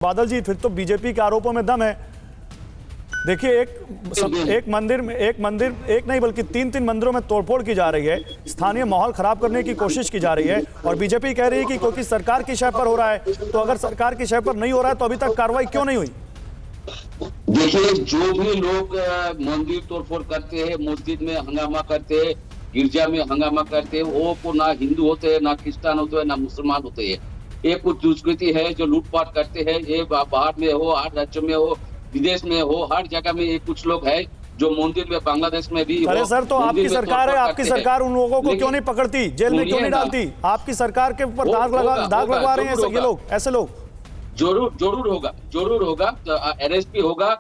बादल जी, फिर तो बीजेपी के आरोपों में दम है। देखिए, एक नहीं बल्कि तीन मंदिरों में तोड़फोड़ की जा रही है, स्थानीय माहौल खराब करने की कोशिश की जा रही है और बीजेपी कह रही है कि क्योंकि सरकार की शय पर हो रहा है। तो अगर सरकार की शय पर नहीं हो रहा है तो अभी तक कार्रवाई क्यों नहीं हुई? देखिए, जो भी लोग मंदिर तोड़फोड़ करते हैं, मस्जिद में हंगामा करते हैं, गिरजा में हंगामा करते हैं, वो ना हिंदू होते हैं, ना क्रिश्चियन होते हैं, ना मुसलमान होते हैं। ये कुछ दुष्कृति है जो लूटपाट करते हैं। ये बाहर में हो, हर राज्यों में हो, विदेश में हो, हर जगह में ये कुछ लोग हैं जो मंदिर में, बांग्लादेश में भी। अरे सर, तो आपकी सरकार है, आपकी सरकार उन लोगों को क्यों नहीं पकड़ती, जेल में क्यों नहीं डालती? आपकी सरकार के ऊपर दाग लगवा रहे हैं ये लोग, ऐसे लोग। जरूर होगा, अरेस्ट भी होगा,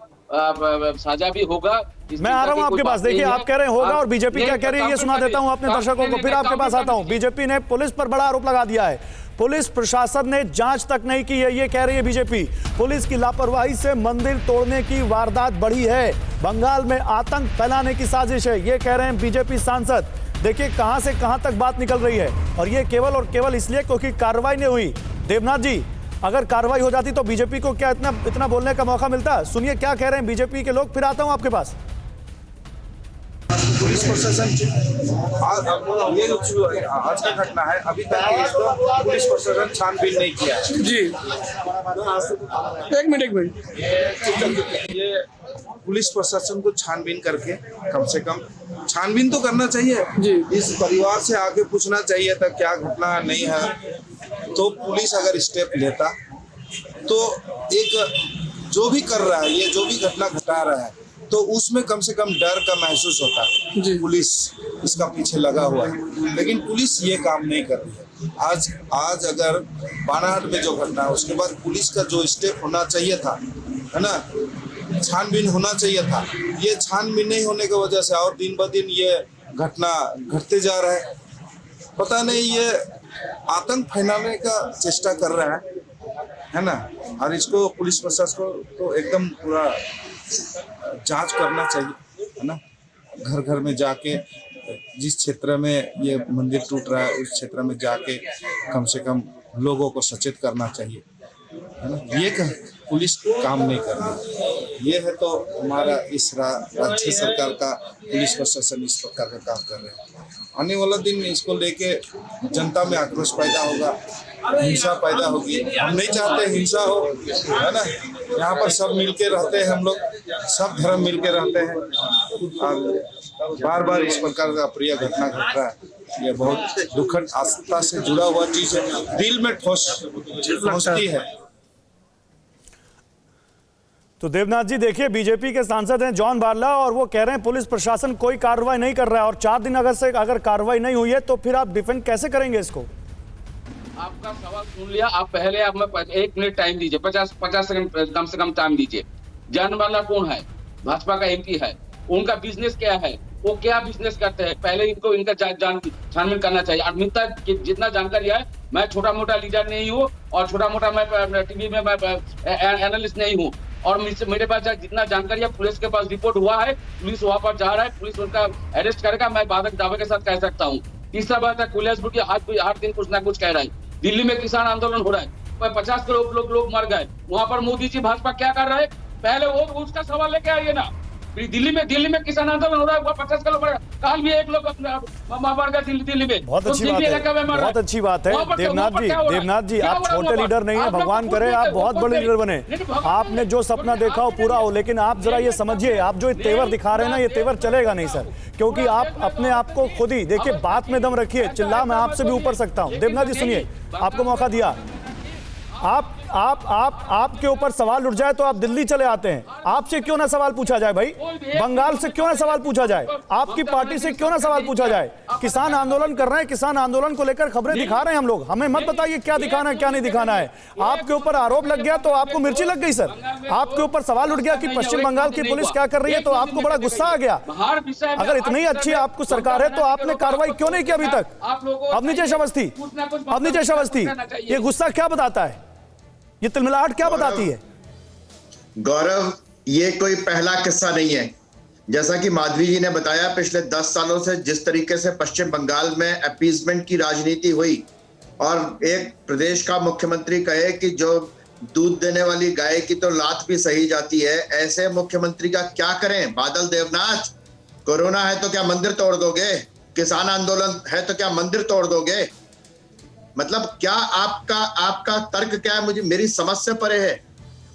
सजा भी होगा। मैं आ रहा हूं आपके पास। देखिए, आप कह रहे हैं होगा और बीजेपी क्या कह रही है ये सुना देता हूं अपने दर्शकों को, फिर आपके पास आता हूं। बीजेपी ने पुलिस पर बड़ा आरोप लगा दिया है। पुलिस प्रशासन ने जांच तक नहीं की है, ये कह रही है बीजेपी। पुलिस की लापरवाही से मंदिर तोड़ने की वारदात बढ़ी है, बंगाल में आतंक फैलाने की साजिश है, ये कह रहे हैं बीजेपी सांसद। देखिए कहां से कहां तक बात निकल रही है, और ये केवल और केवल इसलिए क्योंकि कार्रवाई नहीं हुई। देवनाथ जी, अगर कार्रवाई हो जाती तो बीजेपी को क्या इतना बोलने का मौका मिलता? सुनिए क्या कह रहे हैं बीजेपी के लोग, फिर आता हूं आपके पास। पुलिस प्रशासन ये आज का घटना है, अभी तक इसको पुलिस प्रशासन छानबीन नहीं किया है। जी, एक मिनट ये पुलिस प्रशासन को छानबीन करके कम से कम छानबीन तो करना चाहिए जी। इस परिवार से आके पूछना चाहिए था क्या घटना नहीं है, तो पुलिस अगर स्टेप लेता तो एक जो भी कर रहा है, ये जो भी घटना घटा रहा है, तो उसमें कम से कम डर का महसूस होता है। पुलिस इसका पीछे लगा हुआ है, लेकिन पुलिस ये काम नहीं कर रही है। आज अगर बानाहट में जो घटना है उसके बाद पुलिस का जो स्टेप होना चाहिए था, है ना, छानबीन होना चाहिए था, ये छानबीन नहीं होने की वजह से और दिन ब दिन ये घटना घटते जा रहा है। पता नहीं ये आतंक फैलाने का चेष्टा कर रहा है ना, और इसको पुलिस प्रशासन को तो एकदम पूरा जांच करना चाहिए, है ना। घर घर में जाके जिस क्षेत्र में ये मंदिर टूट रहा है उस क्षेत्र में जाके कम से कम लोगों को सचेत करना चाहिए, है ना। ये पुलिस काम नहीं कर रही, ये है तो हमारा इस राज्य सरकार का पुलिस प्रशासन इस प्रकार का काम कर रहे हैं। आने वाला दिन इसको लेके जनता में आक्रोश पैदा होगा, हिंसा पैदा होगी। हम नहीं चाहते हिंसा हो, है ना। यहाँ पर सब मिलके रहते हैं, हम लोग सब धर्म मिलके रहते हैं, और बार बार इस प्रकार का अप्रिय घटना घट रहा है। ये बहुत दुखद, आस्था से जुड़ा हुआ चीज है, दिल में ठोस पहुंचती है। तो देवनाथ जी, देखिए बीजेपी के सांसद हैं जॉन बारला, और वो कह रहे हैं पुलिस प्रशासन कोई कार्रवाई नहीं कर रहा है, और 4 दिन अगर कार्रवाई नहीं हुई है तो फिर आप डिफेंड कैसे करेंगे इसको? आपका सवाल सुन लिया। आप पहले आप 1 मिनट टाइम दीजिए, 50 सेकंड कम से कम टाइम दीजिए। जॉन बारला कौन है? भाजपा का एमपी है। उनका बिजनेस क्या है, वो क्या बिजनेस करते हैं, पहले इनका छानबीन करना चाहिए। अभी तक जितना जानकारी है, मैं छोटा मोटा लीडर नहीं हूँ और छोटा मोटा मैं टीवी में एनालिस्ट नहीं हूँ, और मेरे पास जितना जानकारी है, पुलिस के पास रिपोर्ट हुआ है, पुलिस वहां पर जा रहा है, पुलिस उनका अरेस्ट करेगा, मैं दावे के साथ कह सकता हूँ। तीसरा बात है, कुलियासपुर की हर दिन कुछ ना कुछ कह रहा है। दिल्ली में किसान आंदोलन हो रहा है, 50 करोड़ लोग मर गए, वहां पर मोदी जी भाजपा क्या कर रहा है? पहले वो उसका सवाल लेके आइए ना। दिल्ली में किसान आंदोलन हो रहा है, 50 करोड़ कल भी एक लोग मर गए दिल्ली में। बहुत अच्छी बात है, बहुत अच्छी बात है। देवनाथ जी, आप छोटे लीडर नहीं है, भगवान करे आप बहुत बड़े लीडर बने, आपने जो सपना देखा हो पूरा हो, लेकिन आप जरा ये समझिए, आप जो तेवर दिखा रहे हैं ना, ये तेवर चलेगा नहीं सर, क्योंकि आप अपने आप को खुद ही देखिए, बात में दम रखिए। चिल्ला मैं आपसे भी ऊपर सकता हूं। देवनाथ जी सुनिए, आपको मौका दिया, आपके ऊपर सवाल उठ जाए तो आप दिल्ली चले आते हैं। आपसे क्यों ना सवाल पूछा जाए भाई? बंगाल से क्यों ना सवाल पूछा जाए? आपकी पार्टी से क्यों ना सवाल पूछा जाए? किसान आंदोलन कर रहे हैं, किसान आंदोलन को लेकर खबरें दिखा रहे हैं हम लोग, हमें मत बताइए क्या दिखाना है क्या नहीं दिखाना है। आपके ऊपर आरोप लग गया तो आपको मिर्ची लग गई सर। आपके ऊपर सवाल उठ गया कि पश्चिम बंगाल की पुलिस क्या कर रही है, तो आपको बड़ा गुस्सा आ गया। अगर इतनी अच्छी आपको सरकार है तो आपने कार्रवाई क्यों नहीं की अभी तक? अब नीचे अवस्थी, ये गुस्सा क्या बताता है, ये तिलमिलाहट क्या बताती है? गौरव, ये कोई पहला किस्सा नहीं है। जैसा कि माधवी जी ने बताया, पिछले 10 सालों से जिस तरीके से पश्चिम बंगाल में अपीजमेंट की राजनीति हुई, और एक प्रदेश का मुख्यमंत्री कहे कि जो दूध देने वाली गाय की तो लात भी सही जाती है, ऐसे मुख्यमंत्री का क्या करें? बादल देवनाथ, कोरोना है तो क्या मंदिर तोड़ दोगे? किसान आंदोलन है तो क्या मंदिर तोड़ दोगे? मतलब क्या आपका तर्क क्या है? मुझे मेरी समझ से परे है।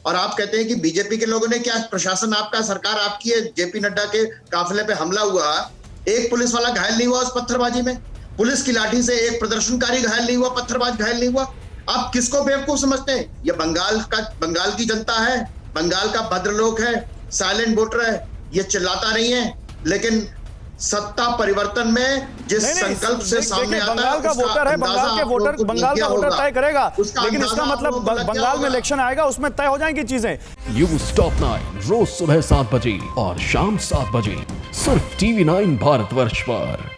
और आप कहते हैं कि बीजेपी के लोगों ने क्या, प्रशासन आपका, सरकार आपकी है, जेपी नड्डा के काफिले पे हमला हुआ, एक पुलिस वाला घायल नहीं हुआ उस पत्थरबाजी में, पुलिस की लाठी से एक प्रदर्शनकारी घायल नहीं हुआ, पत्थरबाज घायल नहीं हुआ। आप किसको बेवकूफ समझते हैं? ये बंगाल की जनता है, बंगाल का भद्रलोक है, साइलेंट वोटर है, ये चिल्लाता नहीं है, लेकिन सत्ता परिवर्तन में जिस संकल्प से सामने आता है, बंगाल का वोटर है, बंगाल का वोटर तय करेगा, लेकिन इसका मतलब बंगाल में इलेक्शन आएगा, उसमें तय हो जाएंगी चीजें। न्यूज़ टॉप 9 रोज सुबह 7 बजे और शाम 7 बजे सिर्फ TV9 भारतवर्ष पर।